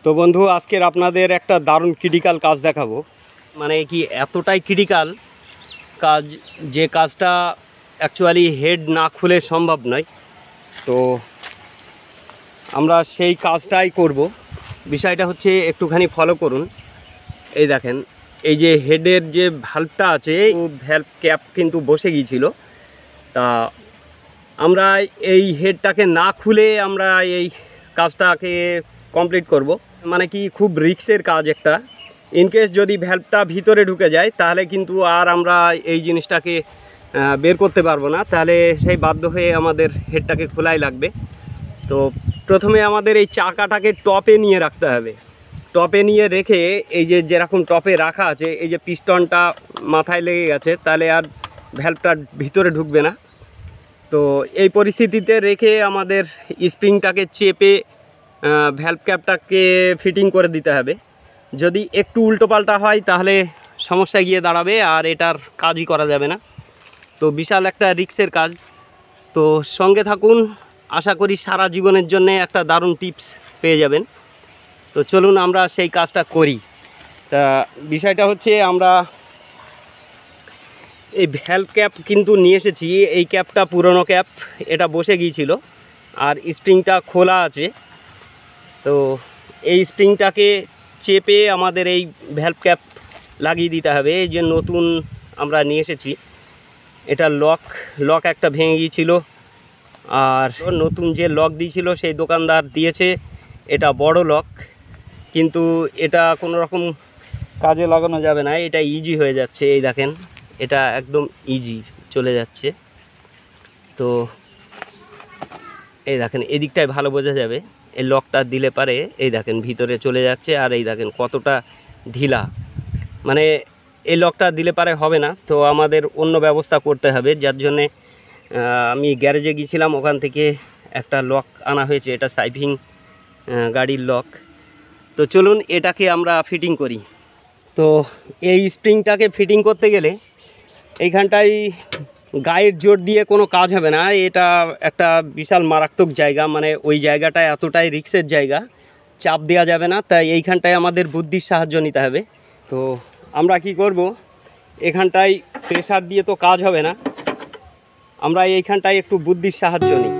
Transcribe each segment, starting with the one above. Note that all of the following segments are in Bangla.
তো বন্ধু আজকের আপনাদের একটা দারুণ ক্রিটিক্যাল কাজ দেখাবো। মানে কি এতটাই ক্রিটিক্যাল কাজ যে কাজটা অ্যাকচুয়ালি হেড না খুলে সম্ভব নয়। তো আমরা সেই কাজটাই করব। বিষয়টা হচ্ছে একটুখানি ফলো করুন। এই দেখেন, এই যে হেডের যে ভ্যালভটা আছে, ভ্যালভ ক্যাপ কিন্তু বসে গিয়েছিল। তা আমরা এই হেডটাকে না খুলে আমরা এই কাজটাকে কমপ্লিট করব। মানে কি খুব রিস্কের কাজ একটা। ইনকেস যদি ভ্যালভটা ভিতরে ঢুকে যায় তাহলে কিন্তু আর আমরা এই জিনিসটাকে বের করতে পারবো না, তাহলে সেই বাধ্য হয়ে আমাদের হেডটাকে খোলাই লাগবে। তো প্রথমে আমাদের এই চাকাটাকে টপে নিয়ে রাখতে হবে। টপে নিয়ে রেখে এই যে যেরকম টপে রাখা আছে, এই যে পিস্টনটা মাথায় লেগে গেছে, তাহলে আর ভ্যালভটা ভিতরে ঢুকবে না। তো এই পরিস্থিতিতে রেখে আমাদের স্প্রিংটাকে চেপে ভ্যালভ ক্যাপটাকে ফিটিং করে দিতে হবে। যদি একটু উল্টোপাল্টা হয় তাহলে সমস্যা গিয়ে দাঁড়াবে আর এটার কাজই করা যাবে না। তো বিশাল একটা রিস্কের কাজ। তো সঙ্গে থাকুন, আশা করি সারা জীবনের জন্য একটা দারুণ টিপস পেয়ে যাবেন। তো চলুন আমরা সেই কাজটা করি। তা বিষয়টা হচ্ছে, আমরা এই ভ্যালভ ক্যাপ কিন্তু নিয়ে এসেছি। এই ক্যাপটা পুরনো ক্যাপ, এটা বসে গিয়েছিল আর স্প্রিংটা খোলা আছে। তো এই স্প্রিংটাকে চেপে আমাদের এই ভ্যালভ ক্যাপ লাগিয়ে দিতে হবে। এই যে নতুন আমরা নিয়ে এসেছি, এটা লক একটা ভেঙে গিয়েছিল, আর নতুন যে লক দিয়েছিল সেই দোকানদার দিয়েছে এটা বড় লক, কিন্তু এটা কোনো রকম কাজে লাগানো যাবে না। এটা ইজি হয়ে যাচ্ছে, এই দেখেন এটা একদম ইজি চলে যাচ্ছে। তো এই দেখেন এদিকটায় ভালো বোঝা যাবে, এই লকটা দিলে পারে এই দেখেন ভিতরে চলে যাচ্ছে। আর এই দেখেন কতটা ঢিলা, মানে এই লকটা দিলে পারে হবে না। তো আমাদের অন্য ব্যবস্থা করতে হবে, যার জন্যে আমি গ্যারেজে গিয়েছিলাম, ওখান থেকে একটা লক আনা হয়েছে। এটা সাইভিং গাড়ির লক। তো চলুন এটাকে আমরা ফিটিং করি। তো এই স্প্রিংটাকে ফিটিং করতে গেলে এইখানটায় গায়ের জোর দিয়ে কোনো কাজ হবে না। এটা একটা বিশাল মারাত্মক জায়গা, মানে ওই জায়গাটা এতটাই রিস্কের জায়গা, চাপ দেওয়া যাবে না। তাই এইখানটায় আমাদের বুদ্ধির সাহায্য নিতে হবে। তো আমরা কি করব, এখানটায় প্রেসার দিয়ে তো কাজ হবে না, আমরা এইখানটায় একটু বুদ্ধির সাহায্য নিই।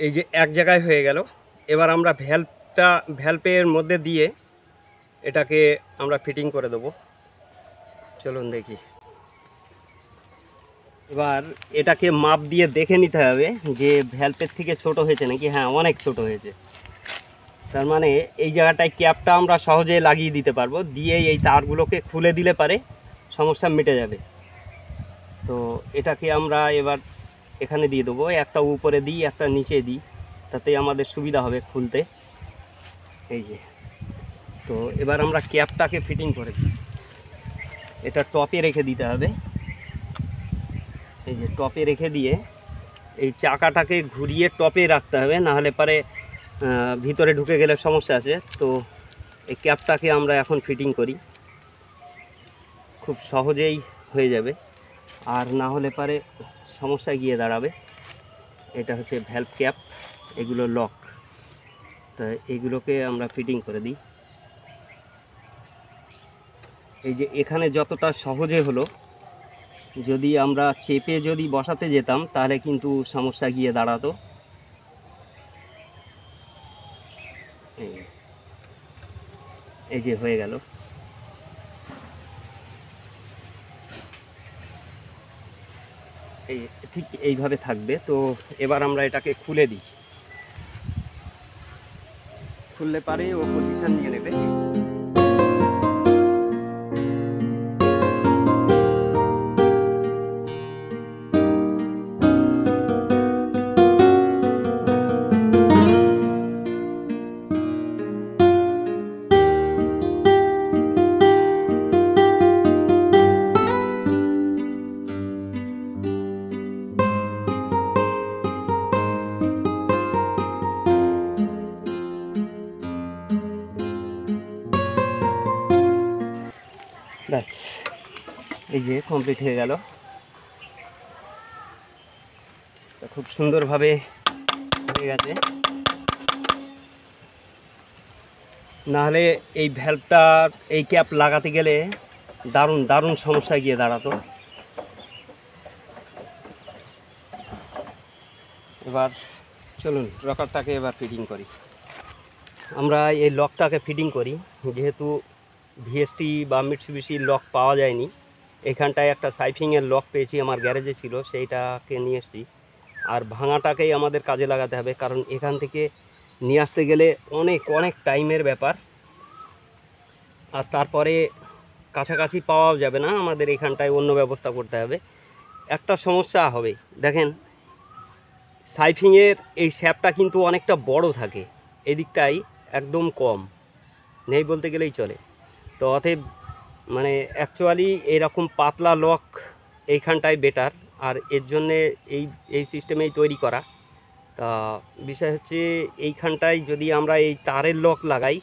এই যে এক জায়গায় হয়ে গেল। এবার আমরা ভ্যালভের মধ্যে দিয়ে এটাকে আমরা ফিটিং করে দেব। চলুন দেখি। এবার এটাকে মাপ দিয়ে দেখে নিতে হবে যে ভ্যালভের থেকে ছোট হয়েছে নাকি। হ্যাঁ, অনেক ছোট হয়েছে। তার মানে এই জায়গাটায় ক্যাপটা আমরা সহজে লাগিয়ে দিতে পারবো, দিয়ে এই তারগুলোকে খুলে দিলে পারে সমস্যা মিটে যাবে। তো এটাকে আমরা এবার এখানে দিয়ে দেবো, একটা উপরে দিই একটা নিচে দিই, তাতে আমাদের সুবিধা হবে খুলতে। এই যে, তো এবার আমরা ক্যাপটাকে ফিটিং করে দিই। এটা টপে রেখে দিতে হবে। এই যে টপে রেখে দিয়ে এই চাকাটাকে ঘুরিয়ে টপে রাখতে হবে, নাহলে পরে ভিতরে ঢুকে গেলে সমস্যা আছে। তো এই ক্যাপটাকে আমরা এখন ফিটিং করি, খুব সহজেই হয়ে যাবে, আর না হলে পরে সমস্যায় গিয়ে দাঁড়াবে। এটা হচ্ছে ভ্যালভ ক্যাপ, এগুলো লক। তা এইগুলোকে আমরা ফিটিং করে দিই। এই যে এখানে যতটা সহজে হলো, যদি আমরা চেপে যদি বসাতে যেতাম তাহলে কিন্তু সমস্যা গিয়ে দাঁড়াতো। এই যে হয়ে গেল। এই ঠিক এইভাবে থাকবে। তো এবার আমরা এটাকে খুলে দিই, খুললে পারে ও পজিশন নিয়ে নেবে। ব্যাস, এই যে কমপ্লিট হয়ে গেল। খুব সুন্দরভাবে হয়ে গেছে। নাহলে এই ভ্যালভটার এই ক্যাপ লাগাতে গেলে দারুণ দারুণ সমস্যা গিয়ে দাঁড়াতো। এবার চলুন রকারটাকে এবার ফিটিং করি। আমরা এই লকটাকে ফিটিং করি, যেহেতু ভিএসটি বা মিটসুবিশি লক পাওয়া যায়নি, এখানটায় একটা সাইফিংয়ের লক পেয়েছি, আমার গ্যারেজে ছিল, সেইটাকে নিয়ে এসেছি। আর ভাঙাটাকেই আমাদের কাজে লাগাতে হবে, কারণ এখান থেকে নিয়ে আসতে গেলে অনেক অনেক টাইমের ব্যাপার, আর তারপরে কাছাকাছি পাওয়াও যাবে না, আমাদের এখানটায় অন্য ব্যবস্থা করতে হবে। একটা সমস্যা হবে, দেখেন সাইফিংয়ের এই শ্যাপটা কিন্তু অনেকটা বড় থাকে, এদিকটাই একদম কম, নেই বলতে গেলেই চলে। তো অতএব মানে অ্যাকচুয়ালি এরকম পাতলা লক এইখানটায় বেটার, আর এর জন্যে এই সিস্টেমেই তৈরি করা। তা বিষয় হচ্ছে এইখানটায় যদি আমরা এই তারের লক লাগাই,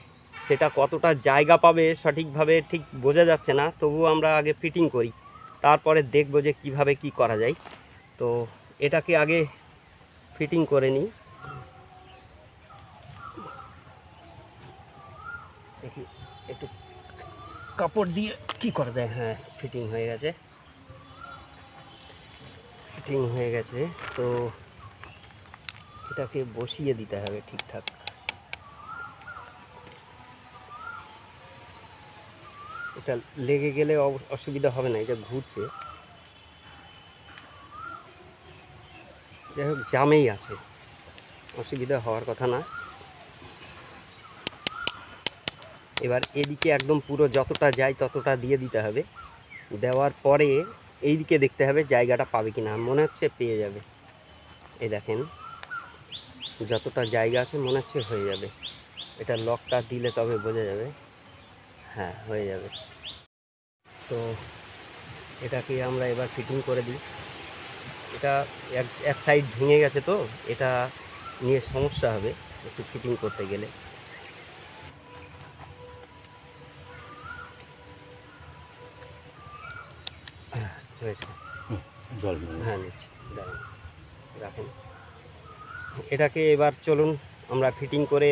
সেটা কতটা জায়গা পাবে সঠিকভাবে ঠিক বোঝা যাচ্ছে না। তবুও আমরা আগে ফিটিং করি, তারপরে দেখব যে কিভাবে কি করা যায়। তো এটাকে আগে ফিটিং করে নিই। দেখি একটু কাপড় দিয়ে কি করা যায়। হ্যাঁ, ফিটিং হয়ে গেছে, ফিটিং হয়ে গেছে। তো এটাকে বসিয়ে দিতে হবে ঠিকঠাক। এটা লেগে গেলে অসুবিধা হবে না, এটা ঘুরছে, যাই হোক জামেই আছে, অসুবিধা হওয়ার কথা না। এবার এদিকে একদম পুরো যতটা যায় ততটা দিয়ে দিতে হবে, দেওয়ার পরে এই দিকে দেখতে হবে জায়গাটা পাবে কিনা, মনে হচ্ছে পেয়ে যাবে। এই দেখেন যতটা জায়গা আছে মনে হচ্ছে হয়ে যাবে। এটা লকটা দিলে তবে বোঝা যাবে। হ্যাঁ, হয়ে যাবে। তো এটাকে আমরা এবার ফিটিং করে দিই। এটা এক সাইড ভেঙে গেছে, তো এটা নিয়ে সমস্যা হবে একটু ফিটিং করতে গেলে। হয়েছে, জল হ্যাঁ নিচ্ছি, দাঁড়ান রাখেন। এটাকে এবার চলুন আমরা ফিটিং করে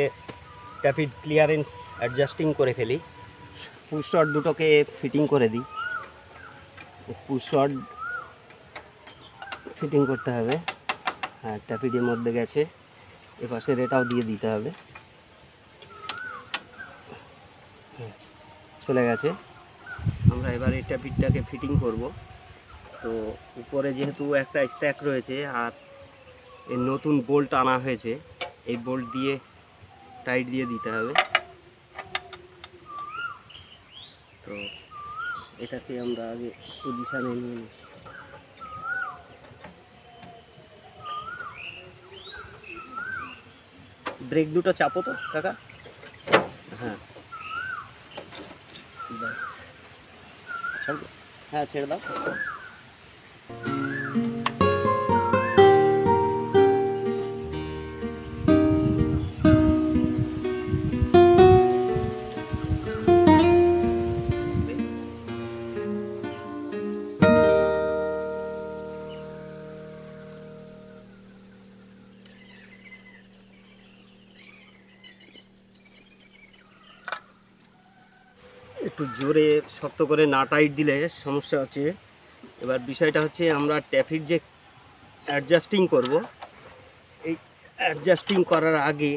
ট্যাপিড ক্লিয়ারেন্স অ্যাডজাস্টিং করে ফেলি। পুশ রড দুটোকে ফিটিং করে দিই। পুশ রড ফিটিং করতে হবে। হ্যাঁ, ট্যাপিডের মধ্যে গেছে, এপাশের এটাও দিয়ে দিতে হবে। হ্যাঁ, চলে গেছে। আমরা এবার এই ট্যাপিডটাকে ফিটিং করব। তো উপরে যেহেতু একটা স্ট্যাক রয়েছে আর এর নতুন বোল্ট আনা হয়েছে, এই বোল্ট দিয়ে টাইট দিয়ে দিতে হবে। তো এটাকে আমরা আগে পজিশানে নিয়ে নিই। ব্রেক দুটো চাপো তো কাকা। হ্যাঁ ব্যাস, ছাড়ো। হ্যাঁ ছেড়ে দাও। একটু জোরে শক্ত করে না টাইট দিলে সমস্যা হচ্ছে। এবার বিষয়টা হচ্ছে আমরা ট্যাফির যে অ্যাডজাস্টিং করব, এই অ্যাডজাস্টিং করার আগে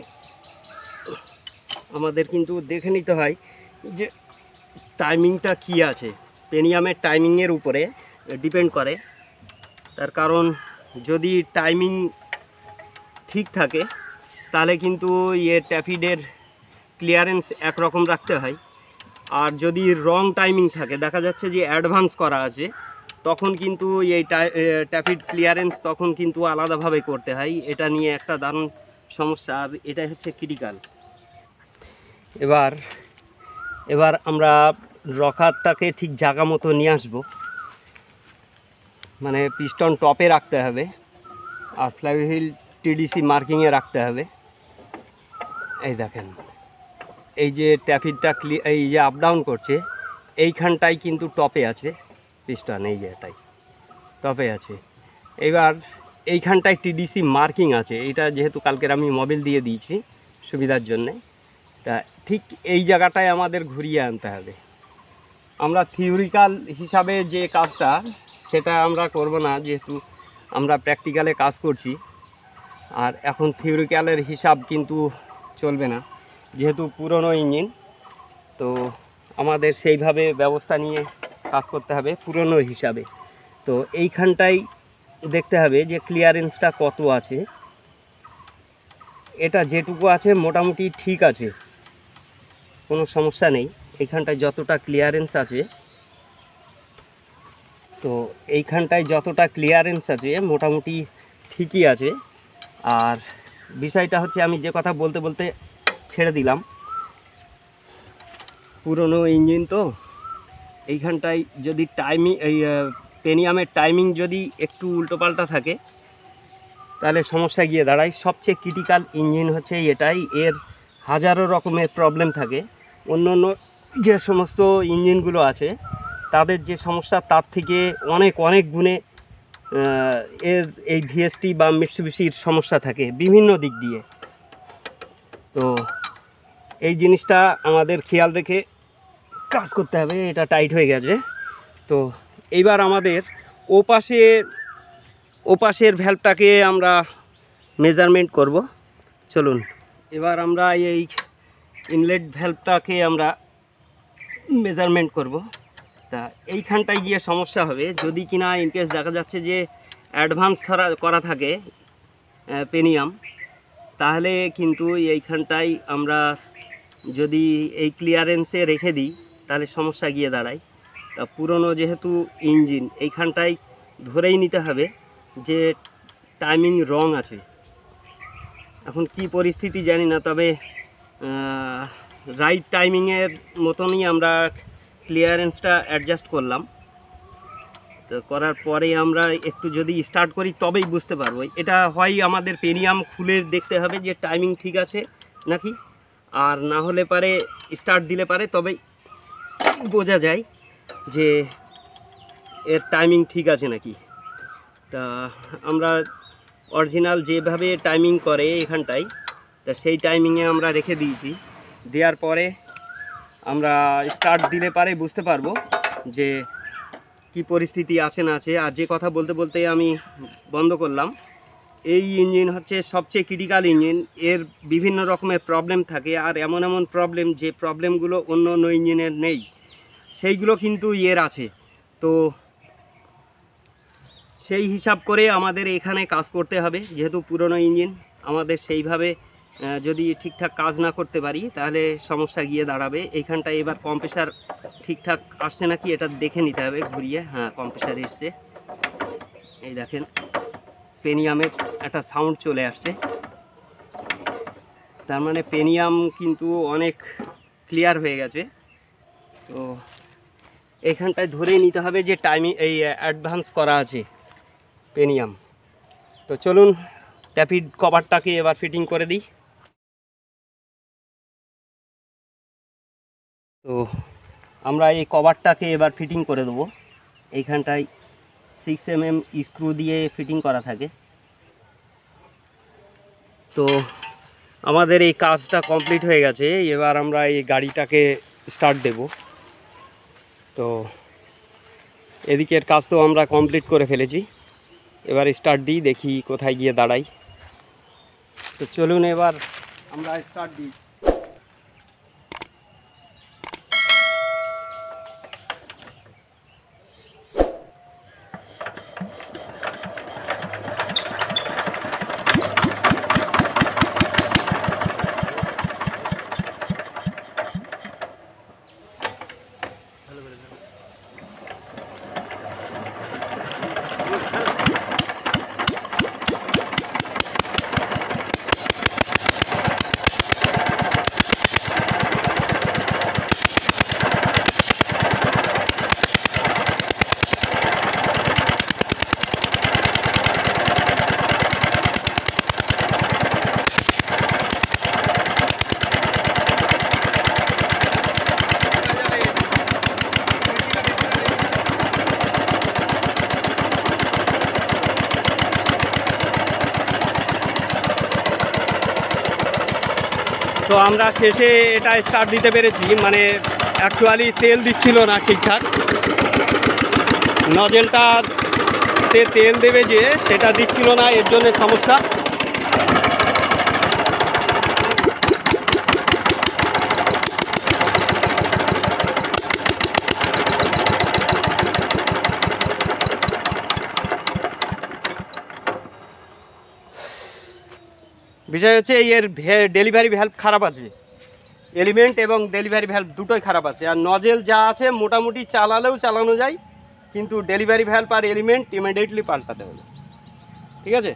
আমাদের কিন্তু দেখে নিতে হয় যে টাইমিংটা কী আছে। পেনিয়ামের টাইমিংয়ের উপরে ডিপেন্ড করে। তার কারণ যদি টাইমিং ঠিক থাকে তাহলে কিন্তু ট্যাফিডের ক্লিয়ারেন্স একরকম রাখতে হয়। আর যদি রং টাইমিং থাকে, দেখা যাচ্ছে যে অ্যাডভান্স করা আছে, তখন কিন্তু এই ট্যাফিড ক্লিয়ারেন্স তখন কিন্তু আলাদাভাবে করতে হয়। এটা নিয়ে একটা দারুণ সমস্যা, আর এটাই হচ্ছে ক্রিটিক্যাল। এবার আমরা রকারটাকে ঠিক জায়গা মতো নিয়ে আসবো, মানে পিস্টন টপে রাখতে হবে আর ফ্লাইহুইল টিডিসি মার্কিংয়ে রাখতে হবে। এই দেখেন, এই যে ট্যাফিডটা এই যে আপ ডাউন করছে, এইখানটাই কিন্তু টপে আছে পিস্টন, এই যে এটাই টপে আছে। এবার এইখানটায় টিডিসি মার্কিং আছে। এটা যেহেতু কালকের আমি মোবিল দিয়ে দিয়েছি সুবিধার জন্যে, তা ঠিক এই জায়গাটায় আমাদের ঘুরিয়ে আনতে হবে। আমরা থিওরিক্যাল হিসাবে যে কাজটা সেটা আমরা করব না, যেহেতু আমরা প্র্যাকটিক্যালে কাজ করছি। আর এখন থিওরিক্যালের হিসাব কিন্তু চলবে না, যেহেতু পুরনো ইঞ্জিন। তো আমাদের সেইভাবে ব্যবস্থা নিয়ে কাজ করতে হবে পুরনো হিসাবে। তো এইখানটাই দেখতে হবে যে ক্লিয়ারেন্সটা কত আছে। এটা যেটুকু আছে মোটামুটি ঠিক আছে, কোনো সমস্যা নেই। এইখানটায় যতটা ক্লিয়ারেন্স আছে, তো এইখানটায় যতটা ক্লিয়ারেন্স আছে মোটামুটি ঠিকই আছে। আর বিষয়টা হচ্ছে, আমি যে কথা বলতে বলতে ছেড়ে দিলাম, পুরনো ইঞ্জিন তো এইখানটায় যদি পেনিয়ামের টাইমিং যদি একটু উল্টোপাল্টা থাকে তাহলে সমস্যা গিয়ে দাঁড়ায়। সবচেয়ে ক্রিটিক্যাল ইঞ্জিন হচ্ছে এটাই। এর হাজারো রকমের প্রবলেম থাকে। অন্য অন্য যে সমস্ত ইঞ্জিনগুলো আছে তাদের যে সমস্যা তার থেকে অনেক অনেক গুণে এর এই ভিএসটি বা মিৎসুবিশির সমস্যা থাকে বিভিন্ন দিক দিয়ে। তো এই জিনিসটা আমাদের খেয়াল রেখে কাজ করতে হবে। এটা টাইট হয়ে গেছে। তো এইবার আমাদের ওপাশের ভ্যালভটাকে আমরা মেজারমেন্ট করব। চলুন, এবার আমরা এই ইনলেট ভ্যালভটাকে আমরা মেজারমেন্ট করব। তা এইখানটায় গিয়ে সমস্যা হবে যদি কিনা ইনকেস দেখা যাচ্ছে যে অ্যাডভান্স করা থাকে পেনিয়াম, তাহলে কিন্তু এইখানটায় আমরা যদি এই ক্লিয়ারেন্সে রেখে দিই তাহলে সমস্যা গিয়ে দাঁড়ায়। তা পুরনো যেহেতু ইঞ্জিন, এইখানটায় ধরেই নিতে হবে যে টাইমিং রং আছে। এখন কি পরিস্থিতি জানি না, তবে রাইট টাইমিংয়ের মতনই আমরা ক্লিয়ারেন্সটা অ্যাডজাস্ট করলাম। তো করার পরে আমরা একটু যদি স্টার্ট করি তবেই বুঝতে পারবো। এটা হয় আমাদের পেনিয়াম খুলে দেখতে হবে যে টাইমিং ঠিক আছে নাকি, আর না হলে পারে স্টার্ট দিলে পারে তবেই বোঝা যায় যে এর টাইমিং ঠিক আছে নাকি। তা আমরা অরিজিনাল যেভাবে টাইমিং করে এখানটায়, তা সেই টাইমিংয়ে আমরা রেখে দিয়েছি। দেওয়ার পরে আমরা স্টার্ট দিলে পারে বুঝতে পারবো যে কি পরিস্থিতি আছে না আছে। আর যে কথা বলতে বলতে আমি বন্ধ করলাম, এই ইঞ্জিন হচ্ছে সবচেয়ে ক্রিটিক্যাল ইঞ্জিন। এর বিভিন্ন রকমের প্রবলেম থাকে, আর এমন এমন প্রবলেম যে প্রবলেমগুলো অন্য অন্য ইঞ্জিনের নেই, সেইগুলো কিন্তু এর আছে। তো সেই হিসাব করে আমাদের এখানে কাজ করতে হবে। যেহেতু পুরনো ইঞ্জিন, আমাদের সেইভাবে যদি ঠিকঠাক কাজ না করতে পারি তাহলে সমস্যা গিয়ে দাঁড়াবে। এইখানটায় এবার কম্প্রেসার ঠিকঠাক আসছে নাকি এটা দেখে নিতে হবে ঘুরিয়ে। হ্যাঁ, কম্প্রেসার এসছে, এই দেখেন পেনিয়ামের একটা সাউন্ড চলে আসছে, তার মানে পেনিয়াম কিন্তু অনেক ক্লিয়ার হয়ে গেছে। তো এইখানটায় ধরেই নিতে হবে যে টাইমিং এই অ্যাডভান্স করা আছে পেনিয়াম। তো চলুন ট্যাপিড কভারটাকে এবার ফিটিং করে দিই। তো আমরা এই কভারটাকে এবার ফিটিং করে দেবো। এইখানটায় 6 mm স্ক্রু দিয়ে ফিটিং করা থাকে। তো আমাদের এই কাজটা কমপ্লিট হয়ে গেছে। এবার আমরা এই গাড়িটাকে স্টার্ট দেব। তো এদিকের কাজ তো আমরা কমপ্লিট করে ফেলেছি, এবার স্টার্ট দিই, দেখি কোথায় গিয়ে দাঁড়াই। তো চলুন এবার আমরা স্টার্ট দিই। তো আমরা শেষে এটা স্টার্ট দিতে পেরেছি, মানে অ্যাকচুয়ালি তেল দিচ্ছিল না ঠিকঠাক। নজেলটাতে তেল দেবে যে সেটা দিচ্ছিল না, এর জন্য সমস্যা। বিষয় হচ্ছে এর ডেলিভারি ভ্যালভ খারাপ আছে, এলিমেন্ট এবং ডেলিভারি ভ্যালভ দুটোই খারাপ আছে। আর নজেল যা আছে মোটামুটি চালালেও চালানো যায়, কিন্তু ডেলিভারি ভ্যালভ আর এলিমেন্ট ইমিডিয়েটলি পাল্টাতে হবে। ঠিক আছে।